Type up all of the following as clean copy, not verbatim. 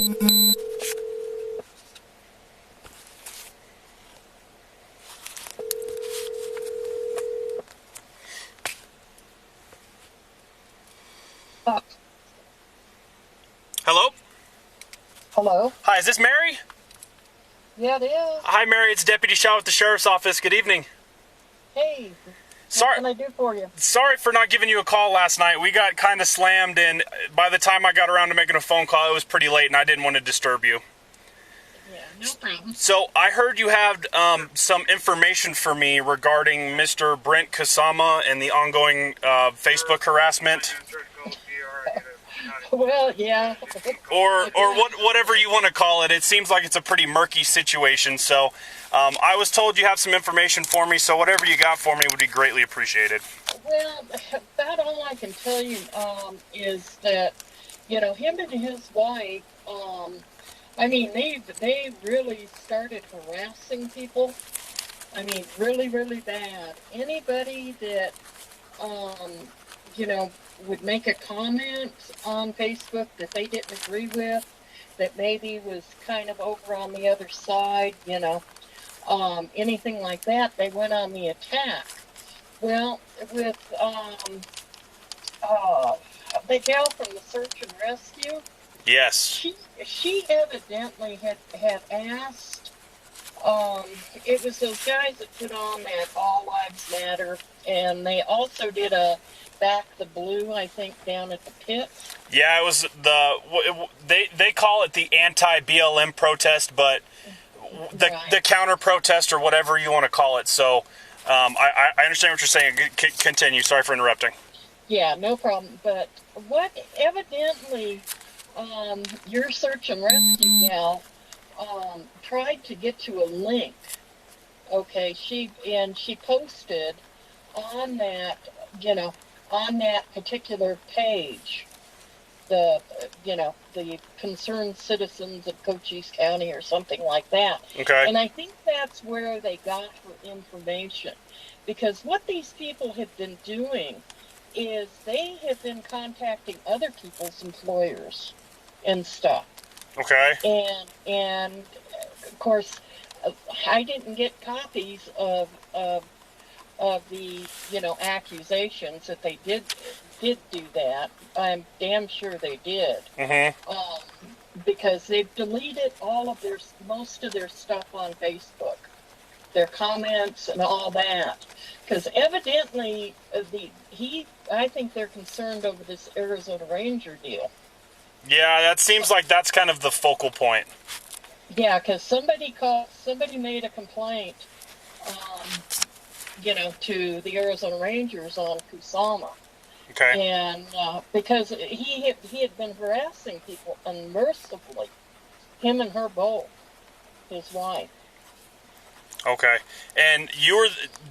Hello? Hello? Hi, is this Mary? Yeah, it is. Hi, Mary. It's Deputy Shaw with the Sheriff's Office. Good evening. Hey, Sorry, what can I do for you? sorry for not giving you a call last night. We got kind of slammed, and by the time I got around to making a phone call, it was pretty late, and I didn't want to disturb you. Yeah, no problem. So I heard you had some information for me regarding Mr. Brent Kusama and the ongoing Facebook harassment. Well, yeah. Or whatever you want to call it. It seems like it's a pretty murky situation. So I was told you have some information for me, so whatever you got for me would be greatly appreciated. Well, about all I can tell you is that, him and his wife, I mean, they really started harassing people. I mean, really, really bad. Anybody that, would make a comment on Facebook that they didn't agree with, that maybe was kind of over on the other side, anything like that, they went on the attack. Well, with the gal from the search and rescue, Yes. she evidently had asked, it was those guys that put on that All Lives Matter, and they also did a Back the Blue, I think, down at the pits. Yeah, it was they call it the anti-BLM protest, but the counter protest or whatever you want to call it. So I understand what you're saying. Continue. Sorry for interrupting. Yeah, no problem. But what evidently your search and rescue gal tried to get to a link. Okay, she posted on that, on that particular page, the concerned citizens of Cochise County or something like that. Okay. And I think that's where they got her information, because what these people have been doing is they have been contacting other people's employers and stuff. Okay. And of course, I didn't get copies of the accusations that they did do that. I'm damn sure they did. Mm-hmm. Because they've deleted most of their stuff on Facebook, their comments and all that. Because evidently I think they're concerned over this Arizona Ranger deal. Yeah, that seems like that's kind of the focal point. Yeah, because somebody made a complaint, to the Arizona Rangers on Kusama. Okay. And because he had been harassing people unmercifully, him and her both, his wife. Okay. And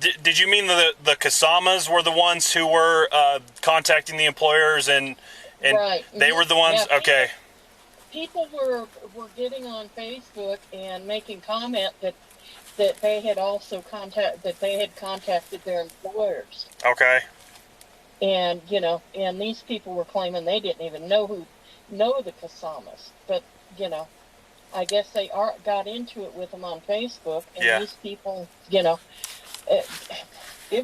did you mean the Kusamas were the ones who were contacting the employers and right. They were the ones? Yeah, okay. People were getting on Facebook and making comment that they had also contacted their employers. Okay. And and these people were claiming they didn't even know the Kusamas, but I guess they got into it with them on Facebook, and these people, it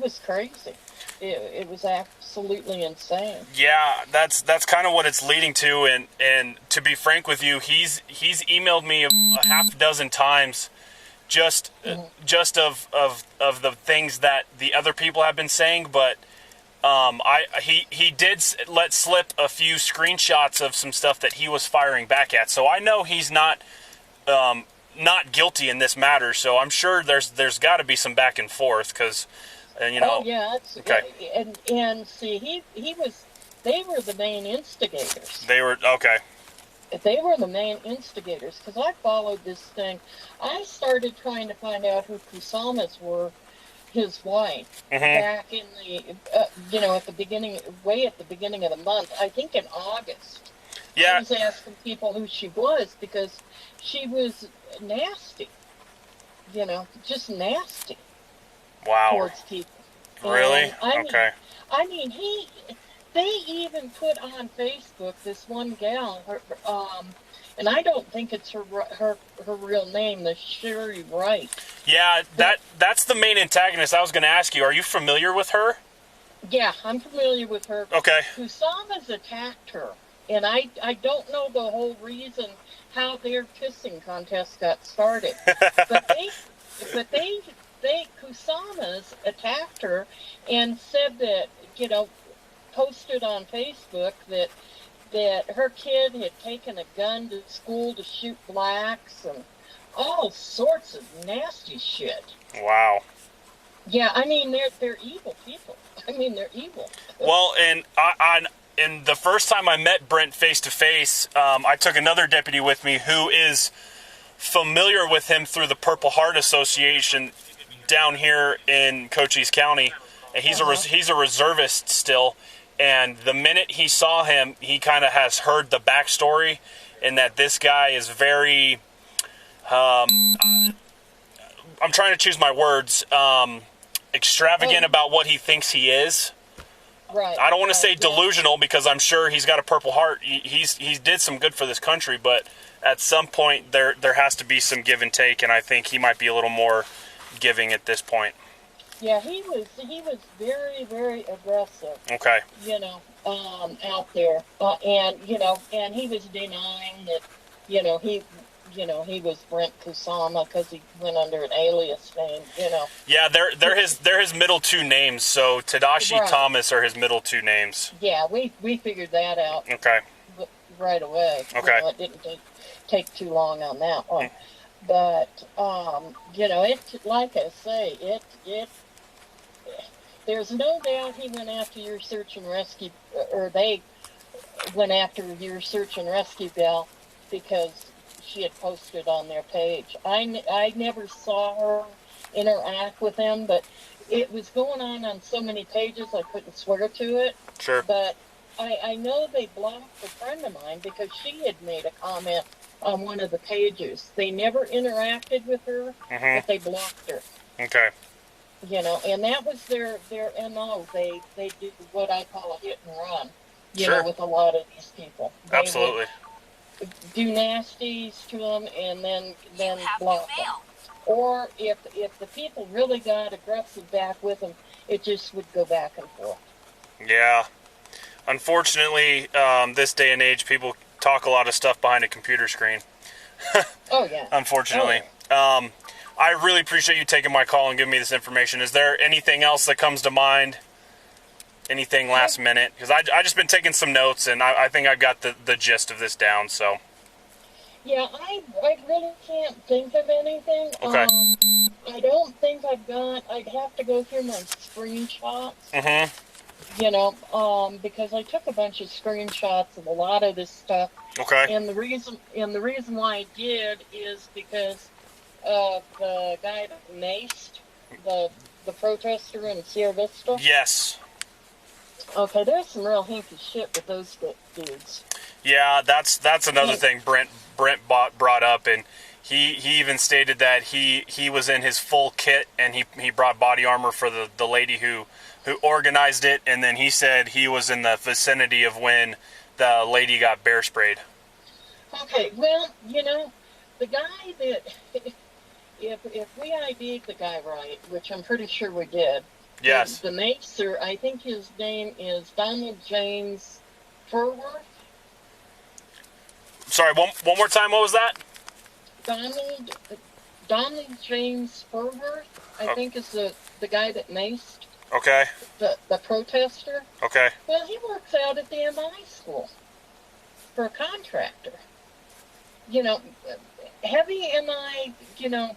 was crazy. It was absolutely insane. Yeah, that's kind of what it's leading to, and to be frank with you, he's emailed me a half dozen times, just of the things that the other people have been saying, but he did let slip a few screenshots of some stuff that he was firing back at. So I know he's not guilty in this matter. So I'm sure there's got to be some back and forth because. Oh yeah, okay. And see, they were the main instigators. They were okay. They were the main instigators because I followed this thing. I started trying to find out who Kusamas were, his wife, back in the at the beginning, way at the beginning of the month. I think in August. Yeah. I was asking people who she was because she was nasty. Just nasty. Wow. Towards people. Really? Okay. They even put on Facebook this one gal, and I don't think it's her real name, the Sherry Wright. Yeah, that's the main antagonist. I was going to ask you, are you familiar with her? Yeah, I'm familiar with her. Okay. Kusama's attacked her, and I don't know the whole reason how their kissing contest got started, but they Kusama's attacked her and said that, posted on Facebook that her kid had taken a gun to school to shoot blacks and all sorts of nasty shit. Wow. Yeah, I mean, they're evil people. I mean, they're evil. Well, and the first time I met Brent face to face, I took another deputy with me who is familiar with him through the Purple Heart Association down here in Cochise County. And he's a reservist still. And the minute he saw him, he kind of has heard the backstory, and that this guy is very, I'm trying to choose my words, extravagant about what he thinks he is. Right. I don't want to say delusional, because I'm sure he's got a Purple Heart. He did some good for this country, but at some point there has to be some give and take, and I think he might be a little more giving at this point. Yeah, he was very, very aggressive. Okay. Out there, and he was denying that, he was Brent Kusama because he went under an alias name. Yeah, they're his middle two names. So Tadashi Thomas are his middle two names. Yeah, we figured that out. Okay. Right away. Okay. It didn't take too long on that one, but it, like I say, it. There's no doubt he went after your search and rescue, or they went after your search and rescue gal because she had posted on their page. I never saw her interact with them, but it was going on so many pages I couldn't swear to it. Sure. But I know they blocked a friend of mine because she had made a comment on one of the pages. They never interacted with her, but they blocked her. Okay. And that was their MO. They do what I call a hit and run, with a lot of these people. They Absolutely. Do nasties to them and then block them. Or if the people really got aggressive back with them, it just would go back and forth. Yeah. Unfortunately, this day and age, people talk a lot of stuff behind a computer screen. Oh, yeah. Unfortunately. Oh, yeah. I really appreciate you taking my call and giving me this information. Is there anything else that comes to mind? Anything last minute? Because I just been taking some notes, and I think I've got the gist of this down, so. Yeah, I really can't think of anything. Okay. I don't think I'd have to go through my screenshots. Because I took a bunch of screenshots of a lot of this stuff. Okay. And the reason why I did is because of the guy that maced the protester in Sierra Vista. Yes. Okay, there's some real hinky shit with those dudes. Yeah, that's another thing Brent brought up, and he even stated that he was in his full kit, and he brought body armor for the lady who organized it, and then he said he was in the vicinity of when the lady got bear sprayed. Okay, well, the guy that if we ID'd the guy right, which I'm pretty sure we did. Yes. The macer, I think his name is Donald James Furworth. Sorry, one more time. What was that? Donald James Furworth, I think is the guy that maced. Okay. The protester. Okay. Well, he works out at the MI school for a contractor. Heavy MI,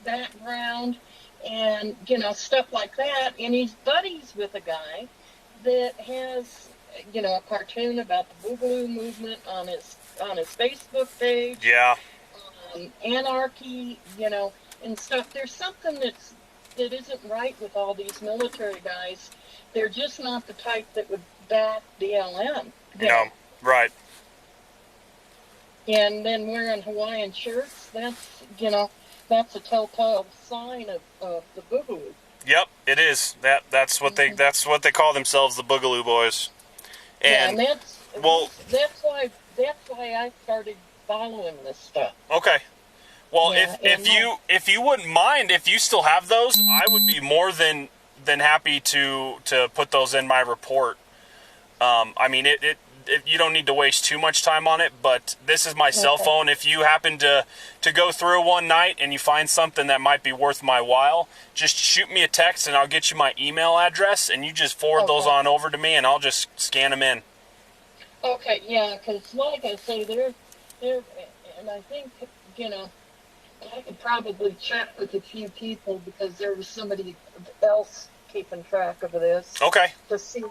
background and, stuff like that. And he's buddies with a guy that has, a cartoon about the Boogaloo movement on his Facebook page. Yeah. Anarchy, and stuff. There's something that isn't right with all these military guys. They're just not the type that would back BLM. No, right. And then wearing Hawaiian shirts, that's a telltale sign of the Boogaloo. Yep, it is. That's what they call themselves, the Boogaloo Boys. And that's why I started following this stuff. Okay. Well, Yeah, if you wouldn't mind, if you still have those, I would be more than happy to put those in my report. I mean, you don't need to waste too much time on it, but this is my cell phone. If you happen to go through one night and you find something that might be worth my while, just shoot me a text and I'll get you my email address, and you just forward those on over to me, and I'll just scan them in. Okay, yeah, because like I say, they're, and I think, you know, I could probably check with a few people because there was somebody else keeping track of this. Okay. To see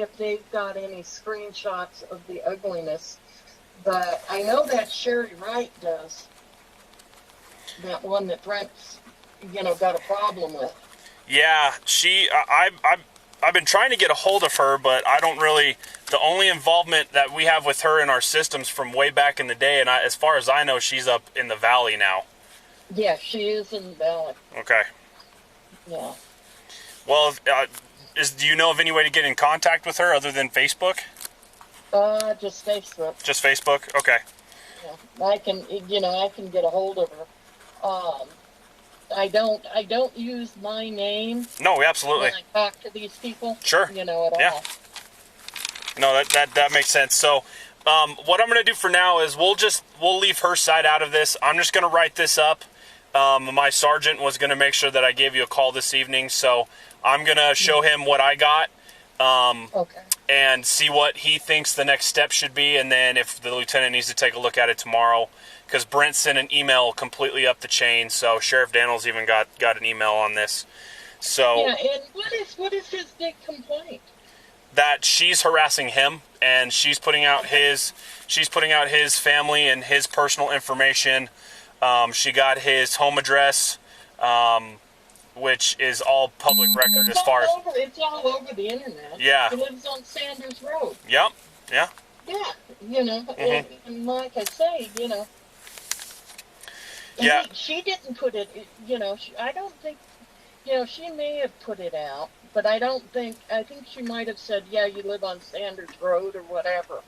if they've got any screenshots of the ugliness. But I know that Sherry Wright does. That one that Brent's, you know, got a problem with. Yeah, I've been trying to get a hold of her, but I don't really. The only involvement that we have with her in our systems from way back in the day, and as far as I know, she's up in the valley now. Yeah, she is in the valley. Okay. Yeah. Well, do you know of any way to get in contact with her other than Facebook? Just Facebook. Just Facebook? Okay. Yeah. I can get a hold of her. I don't use my name. No, absolutely. When I talk to these people. Sure. You know, at all. No, that makes sense. So, what I'm going to do for now is we'll leave her side out of this. I'm just going to write this up. My sergeant was going to make sure that I gave you a call this evening, so I'm going to show him what I got. And see what he thinks the next step should be, and then if the lieutenant needs to take a look at it tomorrow, because Brent sent an email completely up the chain, so Sheriff Daniels even got an email on this. So yeah, and what is his big complaint? That she's harassing him, and she's putting out his family and his personal information. She got his home address, which is all public record as far as... It's all over the internet. Yeah. He lives on Sanders Road. Yep. Yeah. Yeah, you know, and like I say, you know... Yeah. She didn't put it, you know, I don't think, you know, she may have put it out, but I think she might have said, yeah, you live on Sanders Road or whatever.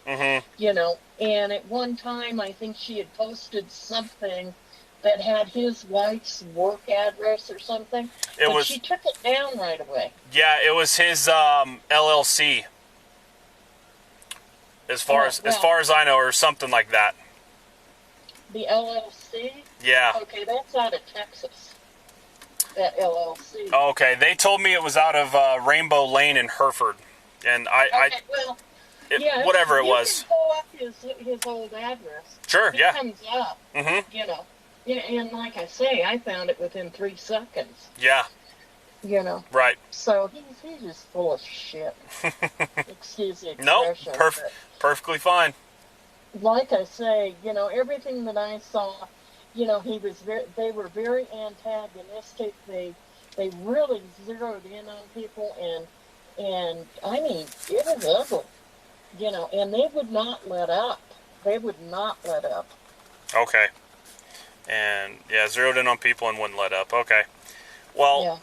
You know, and at one time I think she had posted something that had his wife's work address or something. She took it down right away. Yeah, it was his LLC. As far as I know, or something like that. The LLC? Yeah. Okay, that's out of Texas. That LLC. Okay, they told me it was out of Rainbow Lane in Hereford, and whatever it was. You can pull up his old address. Sure. It comes up. You know. Yeah, and like I say, I found it within 3 seconds. Yeah. You know. Right. So he's just full of shit. Excuse the expression. No, perfectly fine. Like I say, you know, everything that I saw, you know, they were very antagonistic. They really zeroed in on people, and I mean, it was ugly. You know, and they would not let up. They would not let up. Okay. And, yeah, zeroed in on people and wouldn't let up. Okay. Well,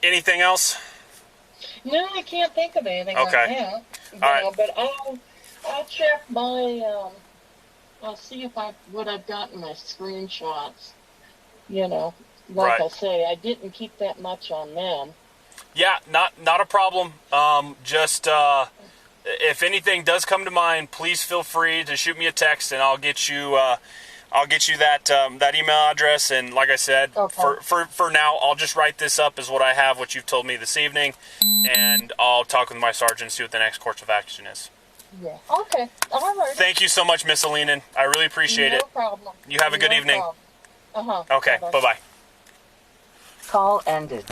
anything else? No, I can't think of anything right now. All right. But I'll check my, I'll see if what I've got in my screenshots. You know, like I say, I didn't keep that much on them. Yeah, not a problem. Just, if anything does come to mind, please feel free to shoot me a text, and I'll get you that email address. And like I said, for now, I'll just write this up as what I have, what you've told me this evening, and I'll talk with my sergeant and see what the next course of action is. Yeah. Okay. All right. Thank you so much, Miss Alinen. I really appreciate it. No problem. You have a good evening. Problem. Okay. Bye-bye. Call ended.